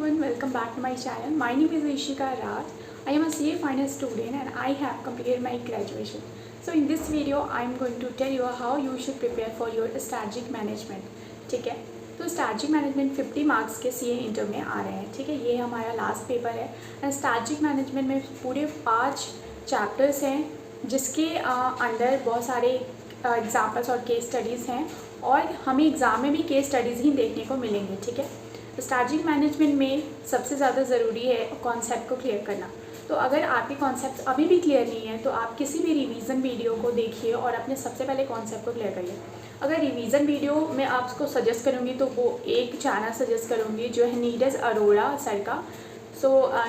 everyone, welcome back to my channel. My name is Ishika Raj. I am a CA finance student and I have completed my graduation. So in this video I am going to tell you how you should prepare for your strategic management. ठीक है, तो strategic management 50 marks के CA inter में आ रहे हैं. ठीक है, ये हमारा लास्ट पेपर है एंड strategic management में पूरे 5 चैप्टर्स हैं जिसके अंदर बहुत सारे एग्जाम्पल्स और केस स्टडीज़ हैं और हमें एग्ज़ाम में भी केस स्टडीज़ ही देखने को मिलेंगे. ठीक है, स्ट्रैटेजिक मैनेजमेंट में सबसे ज़्यादा ज़रूरी है कॉन्सेप्ट को क्लियर करना. तो अगर आपके कॉन्सेप्ट अभी भी क्लियर नहीं है तो आप किसी भी रिवीजन वीडियो को देखिए और अपने सबसे पहले कॉन्सेप्ट को क्लियर करिए. अगर रिवीजन वीडियो में आपको सजेस्ट करूँगी तो वो एक चैनल सजेस्ट करूँगी जो है नीरज अरोड़ा सर का.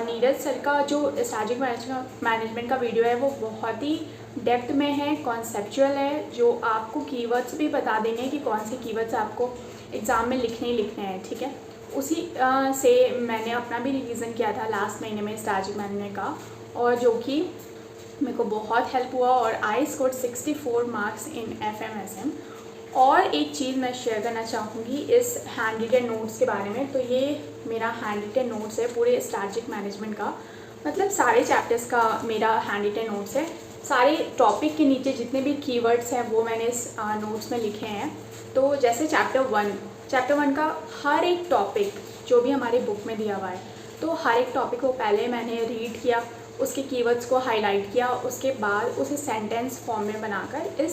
नीरज सर का जो स्ट्रैटेजिक मैनेजमेंट का वीडियो है वो बहुत ही डेप्थ में है, कॉन्सेप्चुअल है, जो आपको कीवर्ड्स भी बता देंगे कि कौन से कीवर्ड्स आपको एग्ज़ाम में लिखने ही लिखने हैं. ठीक है, उसी से मैंने अपना भी रिवीजन किया था लास्ट महीने में स्ट्रैटेजिक मैनेजमेंट का और जो कि मेरे को बहुत हेल्प हुआ और I score 64 marks in FMSM. और एक चीज़ मैं शेयर करना चाहूँगी इस हैंड रिटन नोट्स के बारे में. तो ये मेरा हैंड रिटन नोट्स है पूरे स्ट्रैटेजिक मैनेजमेंट का, मतलब सारे चैप्टर्स का मेरा हैंड रिटन नोट्स है. सारे टॉपिक के नीचे जितने भी कीवर्ड्स हैं वो मैंने इस नोट्स में लिखे हैं. तो जैसे चैप्टर वन का हर एक टॉपिक जो भी हमारे बुक में दिया हुआ है, तो हर एक टॉपिक को पहले मैंने रीड किया, उसके कीवर्ड्स को हाईलाइट किया, उसके बाद उसे सेंटेंस फॉर्म में बनाकर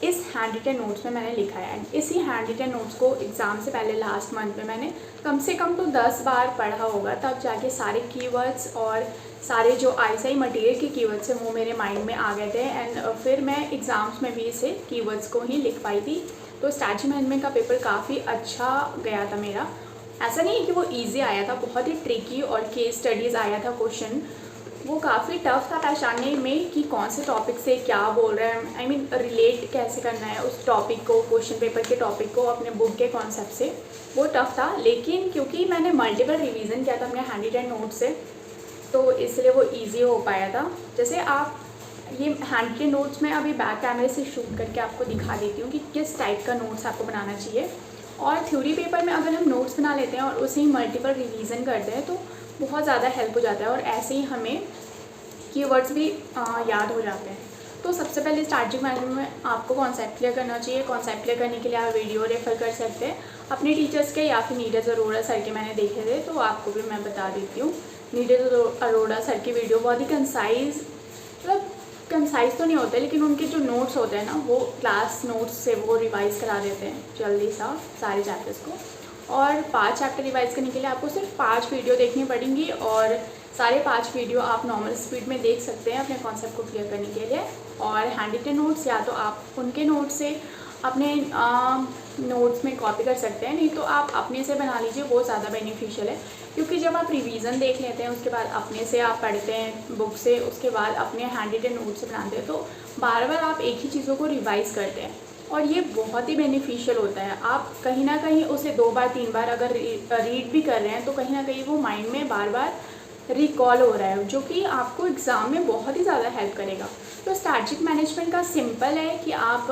इस हैंड रिटन नोट्स में मैंने लिखा है. एंड इसी हैंड रिटन नोट्स को एग्ज़ाम से पहले लास्ट मंथ में मैंने कम से कम तो 10 बार पढ़ा होगा, तब जाके सारे कीवर्ड्स और सारे जो ISI मटेरियल के कीवर्ड्स हैं वो मेरे माइंड में आ गए थे. एंड फिर मैं एग्ज़ाम्स में भी इसे कीवर्ड्स को ही लिख पाई थी. तो स्ट्रैटेजिक मैनेजमेंट का पेपर काफ़ी अच्छा गया था मेरा. ऐसा नहीं है कि वो ईजी आया था, बहुत ही ट्रिकी और केस स्टडीज़ आया था क्वेश्चन. वो काफ़ी टफ था पहचानने में कि कौन से टॉपिक से क्या बोल रहे हैं, आई मीन रिलेट कैसे करना है उस टॉपिक को, क्वेश्चन पेपर के टॉपिक को अपने बुक के कॉन्सेप्ट से. वो टफ था, लेकिन क्योंकि मैंने मल्टीपल रिवीजन किया था अपने हैंड रिटन नोट से तो इसलिए वो ईजी हो पाया था. जैसे आप ये हैंड रिटन नोट्स में अभी बैक कैमरे से शूट करके आपको दिखा देती हूँ कि किस टाइप का नोट्स आपको बनाना चाहिए. और थ्योरी पेपर में अगर हम नोट्स बना लेते हैं और उसे ही मल्टीपल रिवीजन करते हैं तो बहुत ज़्यादा हेल्प हो जाता है और ऐसे ही हमें कीवर्ड्स भी याद हो जाते हैं. तो सबसे पहले स्ट्रैटेजिक मैनेजमेंट में आपको कॉन्सेप्ट क्लियर करना चाहिए. कॉन्सेप्ट क्लियर करने के लिए आप वीडियो रेफर कर सकते हैं अपने टीचर्स के या फिर नीरज अरोड़ा सर के मैंने देखे थे, तो आपको भी मैं बता देती हूँ. नीरज अरोड़ा सर की वीडियो बहुत ही कंसाइज, मतलब कंसाइज तो नहीं होते लेकिन उनके जो नोट्स होते हैं ना वो क्लास नोट्स से वो रिवाइज़ करा देते हैं जल्दी सा सारे चैप्टर्स को. और 5 चैप्टर रिवाइज़ करने के लिए आपको सिर्फ 5 वीडियो देखनी पड़ेंगी और सारे 5 वीडियो आप नॉर्मल स्पीड में देख सकते हैं अपने कॉन्सेप्ट को क्लियर करने के लिए. और हैंड रिटन नोट्स या तो आप उनके नोट्स से अपने नोट्स में कॉपी कर सकते हैं, नहीं तो आप अपने से बना लीजिए, वो ज़्यादा बेनिफिशियल है. क्योंकि जब आप रिवीजन देख लेते हैं उसके बाद अपने से आप पढ़ते हैं बुक से, उसके बाद अपने हैंड रिटन नोट से बनाते हैं, तो बार बार आप एक ही चीज़ों को रिवाइज़ करते हैं और ये बहुत ही बेनिफिशियल होता है. आप कहीं ना कहीं उसे 2 बार 3 बार अगर रीड भी कर रहे हैं तो कहीं ना कहीं वो माइंड में बार बार रिकॉल हो रहा है, जो कि आपको एग्ज़ाम में बहुत ही ज़्यादा हेल्प करेगा. तो स्ट्रैटेजिक मैनेजमेंट का सिंपल है कि आप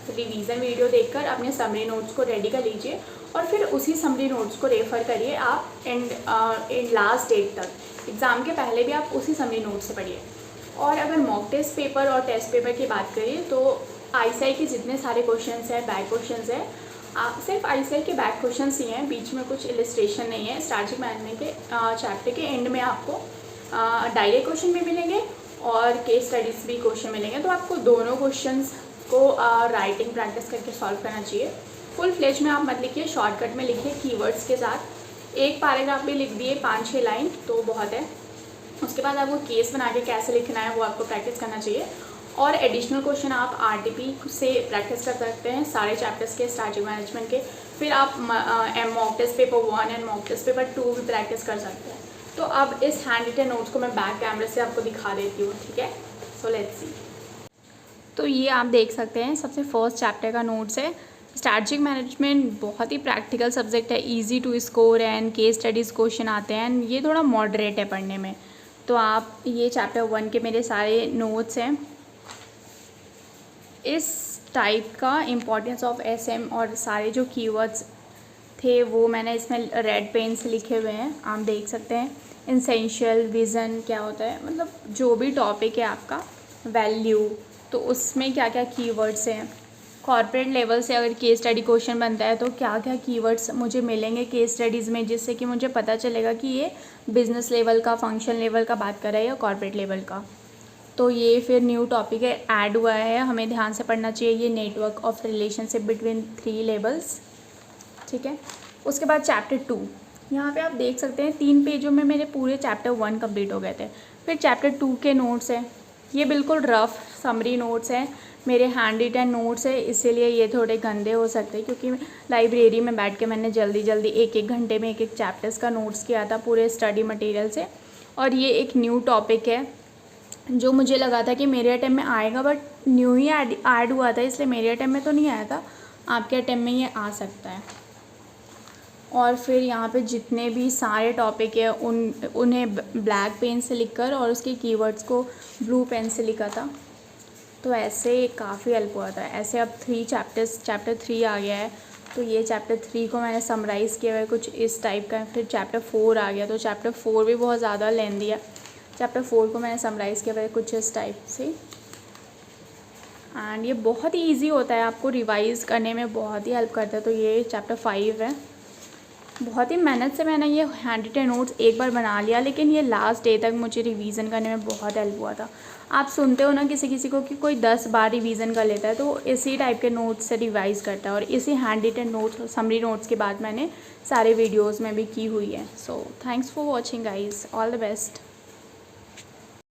रिवीजन वीडियो देखकर अपने समरी नोट्स को रेडी कर लीजिए और फिर उसी समरी नोट्स को रेफ़र करिए आप एंड लास्ट डेट तक. एग्ज़ाम के पहले भी आप उसी समरी नोट से पढ़िए. और अगर मॉक टेस्ट पेपर और टेस्ट पेपर की बात करिए तो ISI के जितने सारे क्वेश्चंस हैं, बैक क्वेश्चंस हैं, सिर्फ ISI के बैक क्वेश्चंस ही हैं, बीच में कुछ इलस्ट्रेशन नहीं है. स्ट्रैटेजिक मैनेजमेंट के चैप्टर के एंड में आपको डायरेक्ट क्वेश्चन भी मिलेंगे और केस स्टडीज़ भी क्वेश्चन मिलेंगे. तो आपको दोनों क्वेश्चंस को राइटिंग प्रैक्टिस करके सॉल्व करना चाहिए. फुल फ्लेज में आप मत लिखिए, शॉर्टकट में लिखिए कीवर्ड्स के साथ. एक पैराग्राफ भी लिख दिए 5-6 लाइन तो बहुत है. उसके बाद आपको केस बना के कैसे लिखना है वो आपको प्रैक्टिस करना चाहिए. और एडिशनल क्वेश्चन आप RTP से प्रैक्टिस कर सकते हैं सारे चैप्टर्स के स्ट्रैटेजिक मैनेजमेंट के. फिर आप mock test paper 1 and mock test paper 2 भी प्रैक्टिस कर सकते हैं. तो अब इस हैंड रिटन नोट्स को मैं बैक कैमरे से आपको दिखा देती हूँ. ठीक है, सो लेट्स सी. तो ये आप देख सकते हैं सबसे फर्स्ट चैप्टर का नोट्स है. स्ट्रैटेजिक मैनेजमेंट बहुत ही प्रैक्टिकल सब्जेक्ट है, easy to score and case studies question आते हैं एंड ये थोड़ा मॉडरेट है पढ़ने में. तो आप ये चैप्टर 1 के मेरे सारे नोट्स हैं. इस टाइप का इम्पोर्टेंस ऑफ SM और सारे जो कीवर्ड्स थे वो मैंने इसमें रेड पेन से लिखे हुए हैं, आप देख सकते हैं। एसेंशियल, विज़न क्या होता है, मतलब जो भी टॉपिक है आपका, वैल्यू, तो उसमें क्या क्या कीवर्ड्स हैं। कॉर्पोरेट लेवल से अगर केस स्टडी क्वेश्चन बनता है तो क्या क्या कीवर्ड्स मुझे मिलेंगे केस स्टडीज़ में, जिससे कि मुझे पता चलेगा कि ये बिज़नेस लेवल का, फंक्शन लेवल का बात कर रहा है या कॉर्पोरेट लेवल का। तो ये फिर न्यू टॉपिक है, ऐड हुआ है, हमें ध्यान से पढ़ना चाहिए। ये network of relationship between 3 levels, ठीक है। उसके बाद चैप्टर 2, यहाँ पे आप देख सकते हैं 3 पेजों में मेरे पूरे चैप्टर 1 कंप्लीट हो गए थे। फिर चैप्टर 2 के नोट्स हैं, ये बिल्कुल रफ समरी नोट्स हैं, मेरे हैंड रिटन नोट्स है, इसीलिए ये थोड़े गंदे हो सकते हैं, क्योंकि लाइब्रेरी में बैठ के मैंने जल्दी जल्दी एक घंटे में एक चैप्टर्स का नोट्स किया था पूरे स्टडी मटेरियल से। और ये एक न्यू टॉपिक है जो मुझे लगा था कि मेरे अटेम्प्ट में आएगा, बट न्यू ही ऐड हुआ था, इसलिए मेरे अटेम्प्ट में तो नहीं आया था, आपके अटेम्प्ट में ये आ सकता है। और फिर यहाँ पे जितने भी सारे टॉपिक है उन्हें ब्लैक पेन से लिखकर और उसके कीवर्ड्स को ब्लू पेन से लिखा था, तो ऐसे काफ़ी हेल्प हुआ था। ऐसे अब 3 चैप्टर 3 आ गया है, तो ये चैप्टर 3 को मैंने समराइज़ किया हुआ है कुछ इस टाइप का। फिर चैप्टर 4 आ गया, तो चैप्टर 4 भी बहुत ज़्यादा लेंदी है, चैप्टर 4 को मैंने समराइज़ किया हुआ है कुछ इस टाइप से। एंड ये बहुत ही ईजी होता है, आपको रिवाइज़ करने में बहुत ही हेल्प करता है। तो ये चैप्टर 5 है, बहुत ही मेहनत से मैंने ये हैंड रिटन नोट्स एक बार बना लिया, लेकिन ये लास्ट डे तक मुझे रिवीजन करने में बहुत हेल्प हुआ था। आप सुनते हो ना किसी किसी को कि कोई 10 बार रिवीजन कर लेता है, तो इसी टाइप के नोट्स से रिवाइज़ करता है, और इसी hand written notes, summary notes के बाद मैंने सारे वीडियोज़ में भी की हुई है। So thanks for watching guys, all the best.